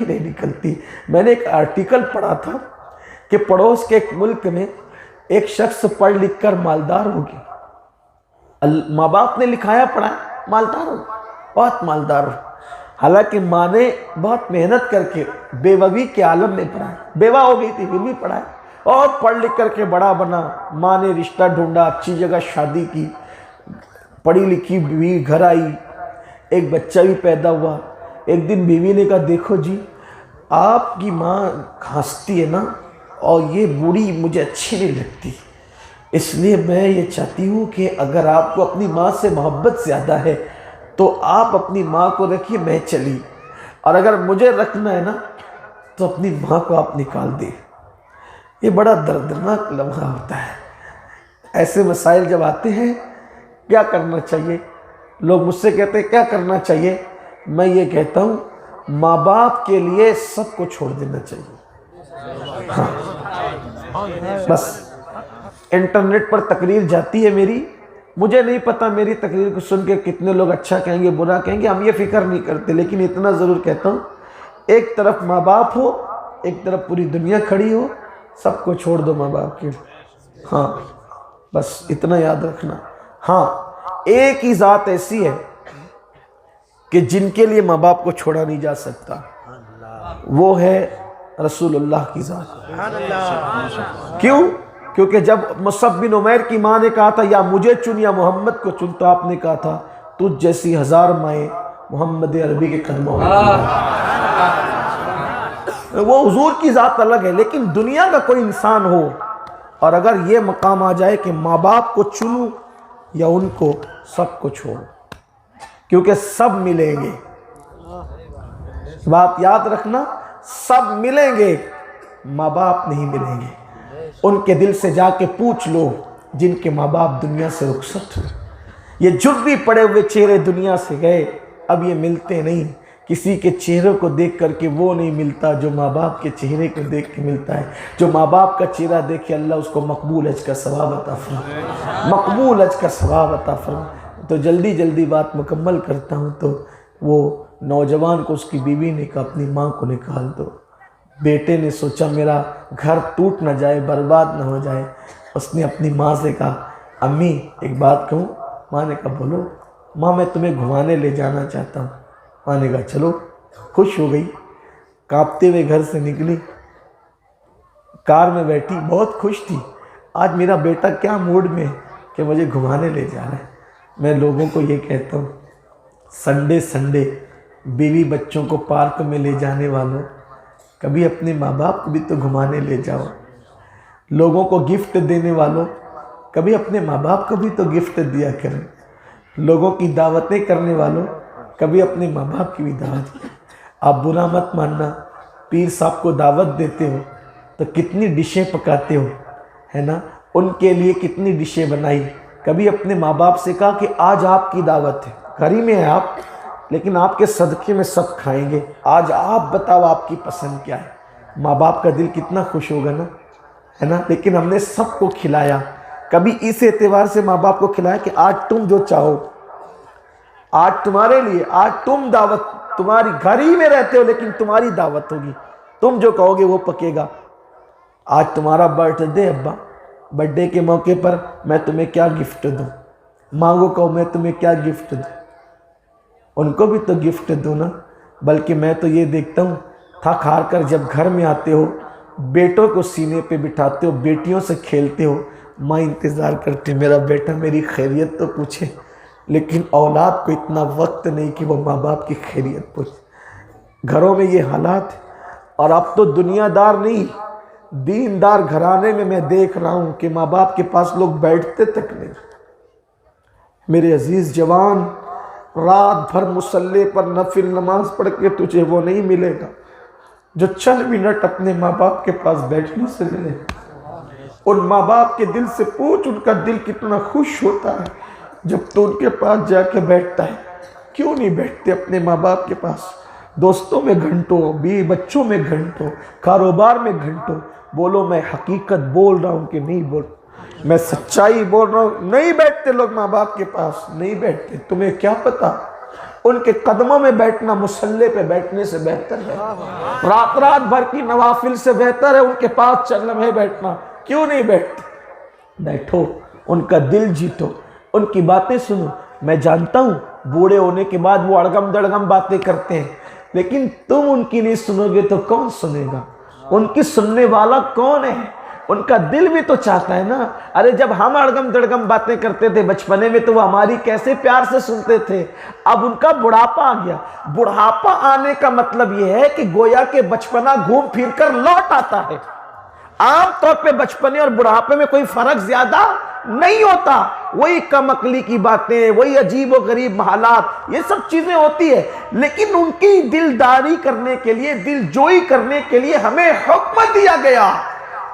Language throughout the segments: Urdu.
نہیں نکلتی۔ میں نے ایک آرٹیکل پڑھا تھا کہ پڑوس کے ایک ملک میں ایک شخص پڑھ لکھ کر مالدار ہو گیا، ماں باپ نے لکھایا پڑھا مالدار ہو، بہت مالدار ہو، حالانکہ ماں نے بہت محنت کر کے بیوی کے عالم میں پڑھایا، بیوہ ہو گئی تھی پھر بھی پڑھایا، اور پڑھ لکھ کر کے بڑا بنا، ماں نے رشتہ ڈھونڈا، اچھی جگہ شادی کی، پڑھی لکھی بیوی گھر آئی، ایک بچہ بھی پیدا ہوا۔ ایک دن بیوی نے کہا دیکھو جی آپ کی ماں ہنستی ہے نا، اور یہ بوڑھی مجھے اچھی نہیں لگتی، اس لیے میں یہ چاہتی ہوں کہ اگر آپ کو اپنی ماں سے محبت زیادہ ہے تو آپ اپنی ماں کو رکھیے، میں چلی، اور اگر مجھے رکھنا ہے نا تو اپنی ماں کو آپ نکال دیں۔ یہ بڑا دردناک لمحہ ہوتا ہے۔ ایسے مسائل جب آتے ہیں کیا کرنا چاہیے؟ لوگ مجھ سے کہتے ہیں کیا کرنا چاہیے؟ میں یہ کہتا ہوں ماں باپ کے لیے سب کو چھوڑ دینا چاہیے۔ ہاں بس انٹرنیٹ پر تقریر جاتی ہے میری، مجھے نہیں پتا میری تقریر کو سن کے کتنے لوگ اچھا کہیں گے برا کہیں گے، ہم یہ فکر نہیں کرتے، لیکن اتنا ضرور کہتا ہوں ایک طرف ماں باپ ہو، ایک طرف پوری دنیا کھڑی ہو، سب کو چھوڑ دو ماں باپ کے لیے۔ ہاں بس اتنا یاد رکھنا۔ ہاں ایک ہی ذات ایسی ہے کہ جن کے لیے ماں باپ کو چھوڑا نہیں جا سکتا، وہ ہے رسول اللہ کی ذات۔ کیوں؟ کیونکہ جب مصعب بن عمیر کی ماں نے کہا تھا یا مجھے چن یا محمد کو چن، تو آپ نے کہا تھا تجھ جیسی ہزار مائیں محمد عربی کے قدموں میں۔ وہ حضور کی ذات الگ ہے، لیکن دنیا کا کوئی انسان ہو اور اگر یہ مقام آ جائے کہ ماں باپ کو چنوں یا ان کو، سب کو چھوڑو، کیونکہ سب ملیں گے۔ بات یاد رکھنا، سب ملیں گے، ماں باپ نہیں ملیں گے۔ ان کے دل سے جا کے پوچھ لو جن کے ماں باپ دنیا سے رخصت ہوئے، یہ جھری پڑے ہوئے چہرے دنیا سے گئے، اب یہ ملتے نہیں۔ کسی کے چہرے کو دیکھ کر کے وہ نہیں ملتا جو ماں باپ کے چہرے کو دیکھ کے ملتا ہے۔ جو ماں باپ کا چہرہ دیکھے اللہ اس کو مقبول حج کا ثواب عطا فرمائے، مقبول حج کا ثواب عطا فرمائے۔ تو جلدی جلدی بات مکمل کرتا ہوں۔ تو وہ نوجوان کو اس کی بیوی نے کہا اپنی ماں کو نکال دو۔ بیٹے نے سوچا میرا گھر ٹوٹ نہ جائے، برباد نہ ہو جائے، اس نے اپنی ماں سے کہا امی ایک بات کہوں؟ ماں نے کہا بولو۔ ماں میں تمہیں گھمانے لے جانا چاہتا ہوں۔ ماں نے کہا چلو۔ خوش ہو گئی، کانپتے ہوئے گھر سے نکلی، کار میں بیٹھی، بہت خوش تھی، آج میرا بیٹا کیا موڈ میں ہے کہ مجھے گھمانے لے جا رہا ہے۔ میں لوگوں کو یہ کہتا ہوں سنڈے بیوی بچوں کو پارک میں لے جانے والوں، کبھی اپنے ماں باپ کو بھی تو گھمانے لے جاؤ۔ لوگوں کو گفٹ دینے والوں، کبھی اپنے ماں باپ کو بھی تو گفٹ دیا کریں۔ لوگوں کی دعوتیں کرنے والوں، کبھی اپنے ماں باپ کی بھی دعوت کریں۔ آپ برا مت ماننا، پیر صاحب کو دعوت دیتے ہو تو کتنی ڈشیں پکاتے ہو، ہے نا؟ ان کے لیے کتنی ڈشیں بنائی۔ کبھی اپنے ماں باپ سے کہا کہ آج آپ کی دعوت ہے، گھر ہی میں ہے آپ، لیکن آپ کے صدقے میں سب کھائیں گے، آج آپ بتاؤ آپ کی پسند کیا ہے۔ ماں باپ کا دل کتنا خوش ہوگا نا، ہے نا؟ لیکن ہم نے سب کو کھلایا۔ کبھی اس اعتبار سے ماں باپ کو کھلایا کہ آج تم جو چاہو، آج تمہارے لیے، آج تم دعوت، تمہاری گھر ہی میں رہتے ہو لیکن تمہاری دعوت ہوگی، تم جو کہو گے وہ پکے گا۔ آج تمہارا برتھ ڈے ابا، برتھ ڈے کے موقع پر میں تمہیں کیا گفٹ دوں؟ مانگو کہو میں تمہیں کیا گفٹ دوں؟ ان کو بھی تو گفٹ دو نا۔ بلکہ میں تو یہ دیکھتا ہوں تھک ہار کر جب گھر میں آتے ہو، بیٹوں کو سینے پہ بٹھاتے ہو، بیٹیوں سے کھیلتے ہو، ماں انتظار کرتی میرا بیٹا میری خیریت تو پوچھے، لیکن اولاد کو اتنا وقت نہیں کہ وہ ماں باپ کی خیریت پوچھے۔ گھروں میں یہ حالات، اور اب تو دنیا دار نہیں، دیندار گھرانے میں دیکھ رہا ہوں کہ ماں باپ کے پاس لوگ بیٹھتے تک نہیں۔ میرے عزیز جوان، رات بھر مصلی پر نفل نماز پڑھ کے تجھے وہ نہیں ملے گا جو چند منٹ اپنے ماں باپ کے پاس بیٹھنے سے ملے۔ ان ماں باپ کے دل سے پوچھ، ان کا دل کتنا خوش ہوتا ہے جب تو ان کے پاس جا کے بیٹھتا ہے۔ کیوں نہیں بیٹھتے اپنے ماں باپ کے پاس؟ دوستوں میں گھنٹوں، بیوی بچوں میں گھنٹوں، کاروبار میں گھنٹوں۔ بولو میں حقیقت بول رہا ہوں کہ نہیں بول، میں سچائی بول رہا ہوں، نہیں بیٹھتے لوگ ماں باپ کے پاس، نہیں بیٹھتے۔ تمہیں کیا پتا ان کے قدموں میں بیٹھنا مصلی پہ بیٹھنے سے بہتر ہے، رات رات بھر کی نوافل سے بہتر ہے ان کے پاس چند لمحے بیٹھنا۔ کیوں نہیں بیٹھتے؟ بیٹھو، ان کا دل جیتو، ان کی باتیں سنو۔ میں جانتا ہوں بوڑھے ہونے کے بعد وہ اڑگم دڑگم باتیں کرتے ہیں، لیکن تم ان کی نہیں سنو گے تو کون سنے گا؟ ان کی سننے والا کون ہے؟ ان کا دل بھی تو چاہتا ہے نا۔ ارے جب ہم اڑگم دڑگم باتیں کرتے تھے بچپنے میں تو وہ ہماری کیسے پیار سے سنتے تھے۔ اب ان کا بڑھاپا آ گیا۔ بڑھاپا آنے کا مطلب یہ ہے کہ گویا کہ بچپنا گھوم پھر کر لوٹ آتا ہے۔ عام طور پہ بچپنے اور بڑھاپے میں کوئی فرق زیادہ نہیں ہوتا، وہی کم عقلی کی باتیں، وہی عجیب و غریب حالات، یہ سب چیزیں ہوتی ہے۔ لیکن ان کی دلداری کرنے کے لیے، دل جوئی کرنے کے لیے ہمیں حکم دیا گیا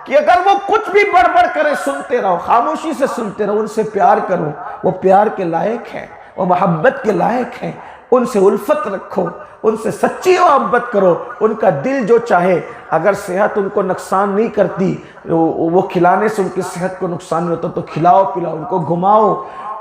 کہ اگر وہ کچھ بھی بڑبڑ کرے سنتے رہو، خاموشی سے سنتے رہو، ان سے پیار کرو۔ وہ پیار کے لائق ہیں، وہ محبت کے لائق ہیں، ان سے الفت رکھو، ان سے سچی محبت کرو۔ ان کا دل جو چاہے، اگر صحت ان کو نقصان نہیں کرتی، وہ کھلانے سے ان کی صحت کو نقصان نہیں ہوتا تو کھلاؤ پلاؤ، ان کو گھماؤ،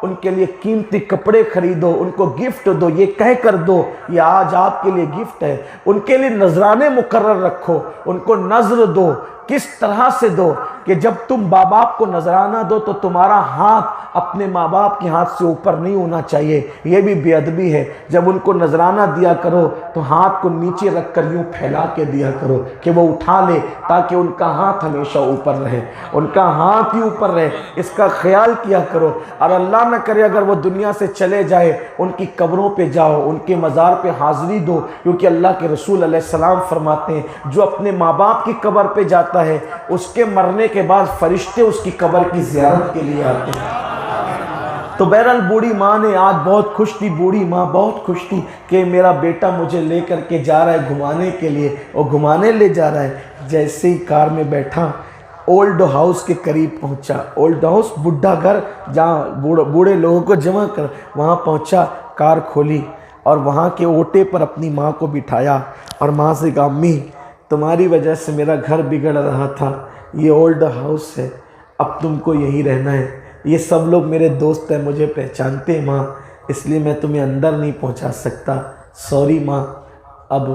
ان کے لیے قیمتی کپڑے خریدو، ان کو گفٹ دو، یہ کہہ کر دو یہ آج آپ کے لیے گفٹ ہے۔ ان کے لیے نذرانے مقرر رکھو، ان کو نذر دو۔ کس طرح سے دو کہ جب تم ماں باپ کو نذرانہ دو تو تمہارا ہاتھ اپنے ماں باپ کے ہاتھ سے اوپر نہیں ہونا چاہیے، یہ بھی بے ادبی ہے۔ جب ان کو نذرانہ دیا کرو تو ہاتھ کو نیچے رکھ کر یوں پھیلا کے دیا کرو کہ وہ اٹھا لے، تاکہ ان کا ہاتھ ہمیشہ اوپر رہے، ان کا ہاتھ ہی اوپر رہے، اس کا خیال کیا کرو۔ اور اللہ نہ کرے اگر وہ دنیا سے چلے جائے، ان کی قبروں پہ جاؤ، ان کے مزار پہ حاضری دو، کیونکہ اللہ کے رسول علیہ السلام فرماتے ہیں جو اپنے ماں باپ کی قبر پہ جاتا ہے اس کے مرنے کے بعد فرشتے اس کی قبر کی زیارت کے لیے آتے ہیں۔ تو بہرحال بوڑھی ماں نے آج بہت خوش تھی، بوڑھی ماں بہت خوش تھی کہ میرا بیٹا مجھے لے کر کے جا رہا ہے گھمانے کے لیے، اور گھمانے لے جا رہا ہے۔ جیسے ہی کار میں بیٹھا اولڈ ہاؤس کے قریب پہنچا، اولڈ ہاؤس بڈھا گھر جہاں بوڑھے لوگوں کو جمع کر، وہاں پہنچا، کار کھولی اور وہاں کے اوٹے پر اپنی ماں کو بٹھایا اور ماں سے کہا امی تمہاری وجہ سے میرا گھر بگڑ رہا تھا، یہ اولڈ ہاؤس ہے، اب تم کو یہی رہنا ہے، یہ سب لوگ میرے دوست ہیں، مجھے پہچانتے ہیں ماں، اس لیے میں تمہیں اندر نہیں پہنچا سکتا، سوری ماں، اب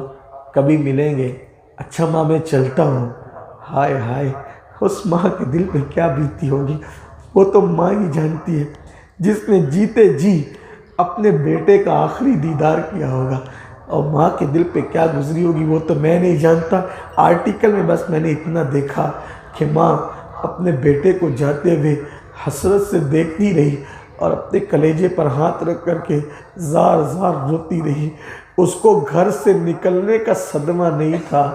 کبھی ملیں گے۔ اچھا ماں میں چلتا ہوں۔ ہائے ہائے، اس ماں کے دل پہ کیا بیتی ہوگی، وہ تو ماں ہی جانتی ہے، جس نے جیتے جی اپنے بیٹے کا آخری دیدار کیا ہوگا، اور ماں کے دل پہ کیا گزری ہوگی وہ تو میں نہیں جانتا۔ آرٹیکل میں بس میں نے اتنا دیکھا کہ ماں اپنے بیٹے کو جاتے ہوئے حسرت سے دیکھتی رہی اور اپنے کلیجے پر ہاتھ رکھ کر کے زار زار روتی رہی۔ اس کو گھر سے نکلنے کا صدمہ نہیں تھا،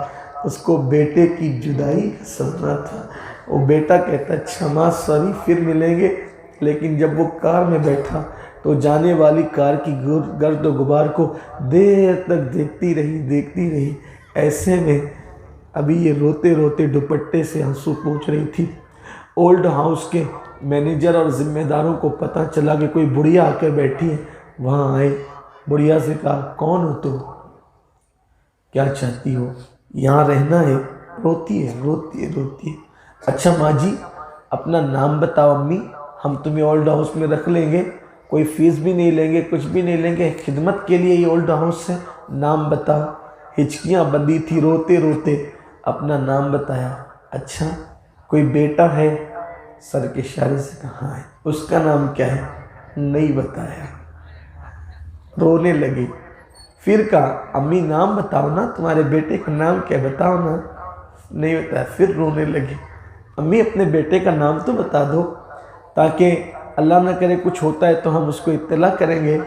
اس کو بیٹے کی جدائی کا صدمہ تھا۔ وہ بیٹا کہتا اچھا ماں سوری پھر ملیں گے، لیکن جب وہ کار میں بیٹھا تو جانے والی کار کی گرد و غبار کو دیر تک دیکھتی رہی۔ ایسے میں ابھی یہ روتے روتے دوپٹے سے آنسو پوچھ رہی تھی۔ اولڈ ہاؤس کے مینیجر اور ذمہ داروں کو پتہ چلا کہ کوئی بڑھیا آ کے بیٹھی ہے، وہاں آئے، بڑھیا سے کہا کون ہو تم، کیا چاہتی ہو، یہاں رہنا ہے؟ روتی ہے۔ اچھا ماں جی اپنا نام بتاؤ امی، ہم تمہیں اولڈ ہاؤس میں رکھ لیں گے، کوئی فیس بھی نہیں لیں گے، کچھ بھی نہیں لیں گے، خدمت کے لیے یہ اولڈ ہاؤس ہے، نام بتاؤ۔ ہچکیاں بندی تھی، روتے روتے اپنا نام بتایا۔ اچھا کوئی بیٹا ہے؟ سر کے اشارے سے کہا ہے۔ اس کا نام کیا ہے؟ نہیں بتایا۔ رونے لگی۔ پھر کہا امی نام بتاؤ نا، تمہارے بیٹے کا نام کیا بتاؤ نا، نہیں بتایا۔ پھر رونے لگی۔ امی اپنے بیٹے کا نام تو بتا دو تاکہ اللہ نہ کرے کچھ ہوتا ہے تو ہم اس کو اطلاع کریں گے،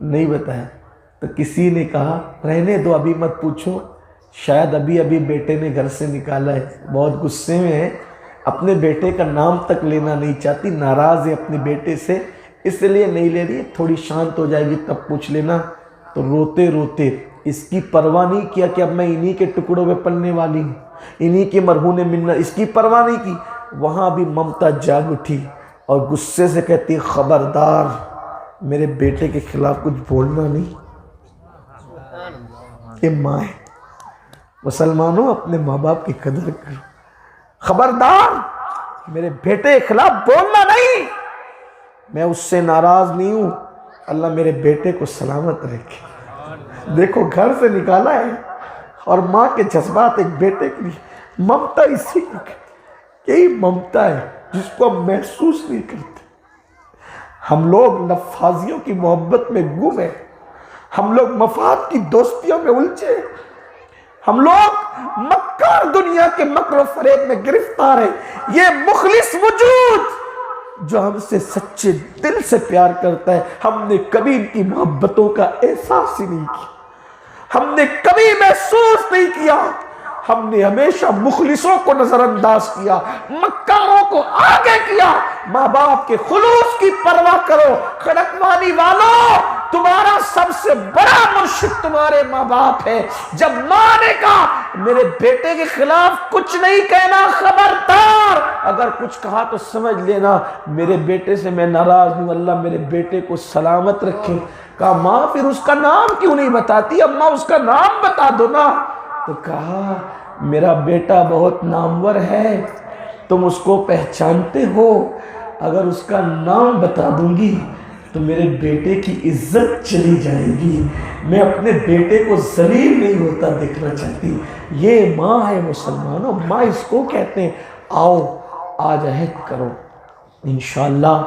نہیں بتایا۔ تو کسی نے کہا رہنے دو ابھی مت پوچھو، شاید ابھی بیٹے نے گھر سے نکالا ہے، بہت غصے میں ہے، اپنے بیٹے کا نام تک لینا نہیں چاہتی، ناراض ہے اپنے بیٹے سے، اس لیے نہیں لے رہی، تھوڑی شانت ہو جائے گی تب پوچھ لینا۔ تو روتے روتے اس کی پرواہ نہیں کیا کہ اب میں انہی کے ٹکڑوں میں پلنے والی ہوں، انہی کے مرہون منت، اس کی پرواہ نہیں کی۔ وہاں بھی ممتا جاگ اٹھی اور غصے سے کہتی خبردار میرے بیٹے کے خلاف کچھ بولنا نہیں، یہ ماں ہے۔ مسلمانوں اپنے ماں باپ کی قدر کرو، خبردار میرے بیٹے کے خلاف بولنا نہیں، میں اس سے ناراض نہیں ہوں، اللہ میرے بیٹے کو سلامت رکھے۔ دیکھو گھر سے نکالا ہے اور ماں کے جذبات ایک بیٹے کے لیے، ممتا اسی کی، یہی ممتا ہے جس کو ہم محسوس نہیں کرتے۔ ہم لوگ لفاظیوں کی محبت میں گم ہیں، ہم لوگ مفاد کی دوستیوں میں الجھے، ہم لوگ مکار دنیا کے مکر و فریب میں گرفتار ہیں۔ یہ مخلص وجود جو ہم سے سچے دل سے پیار کرتا ہے، ہم نے کبھی ان کی محبتوں کا احساس ہی نہیں کیا، ہم نے کبھی محسوس نہیں کیا۔ ہم نے ہمیشہ مخلصوں کو نظر انداز کیا، مکاروں کو آگے کیا۔ ماں باپ کے خلوص کی پرواہ کرو کھڑکوانی والوں، تمہارا سب سے بڑا مرشد تمہارے ماں باپ ہے۔ جب ماں نے کہا میرے بیٹے کے خلاف کچھ نہیں کہنا، خبردار، اگر کچھ کہا تو سمجھ لینا میرے بیٹے سے میں ناراض ہوں، اللہ میرے بیٹے کو سلامت رکھے۔ کہا ماں پھر اس کا نام کیوں نہیں بتاتی، اماں اس کا نام بتا دو نا۔ تو کہا میرا بیٹا بہت نامور ہے، تم اس کو پہچانتے ہو، اگر اس کا نام بتا دوں گی تو میرے بیٹے کی عزت چلی جائے گی، میں اپنے بیٹے کو ذلیل نہیں ہوتا دیکھنا چاہتی۔ یہ ماں ہے مسلمانوں، ماں اس کو کہتے ہیں۔ آؤ آج عہد کرو، انشاءاللہ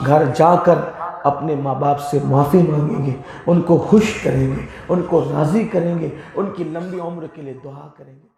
گھر جا کر اپنے ماں باپ سے معافی مانگیں گے، ان کو خوش کریں گے، ان کو راضی کریں گے، ان کی لمبی عمر کے لیے دعا کریں گے۔